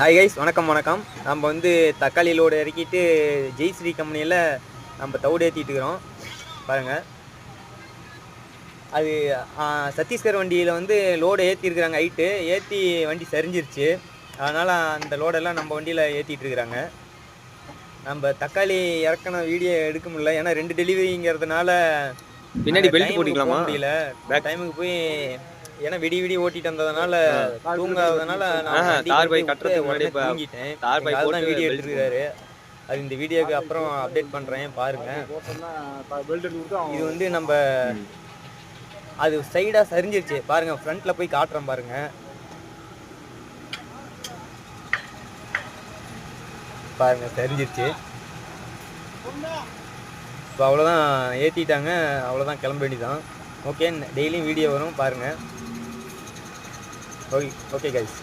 Hi guys, வணக்கம். நம்ம வந்து தக்காளி லோடு இறக்கிட்டு ஜெய்ஸ்ரீ கம்பெனியில் நம்ம தவிடு ஏற்றிட்டு இருக்கிறோம் பாருங்கள். அது சத்தீஸ்கர் வண்டியில் வந்து லோடு ஏற்றிருக்கிறாங்க. ஹைட்டு ஏற்றி வண்டி சரிஞ்சிருச்சு. அதனால் அந்த லோடெல்லாம் நம்ம வண்டியில் ஏற்றிட்டு இருக்கிறாங்க. நம்ம தக்காளி இறக்கின வீடியோ எடுக்க முடியல, ஏன்னா 2 டெலிவரிங்கிறதுனால பின்னாடி பெல்ட் டைமுக்கு போக போட்டுக்கலாமா? முடியல. டைமுக்கு போய் ஏன்னா விடிய ஓட்டிட்டு வந்ததுனால தூங்காததுனால நான் வண்டி தார் கொண்டு பை போய் விட்டு கட்டுறதுக்கு முன்னாடி உடனே தூங்கிட்டேன். தார் பை அதுதான் போட்டு வீடியோ பெல்ட் எடுத்துருக்காரு. அது இந்த வீடியோக்கு அப்புறம் அப்டேட் பண்ணுறேன் பாருங்க. இது வந்து நம்ம அது சைடாக சரிஞ்சிருச்சு பாருங்க. ஃப்ரண்ட்ல போய் காட்டுறேன் பாருங்க. பாருங்க சரிஞ்சிருச்சு. இப்போ அவ்வளோதான், ஏற்றிட்டாங்க. அவ்வளோதான், கிளம்ப வேண்டியதான். ஓகே, டெய்லியும் வீடியோ வரும் பாருங்கள். Okay guys.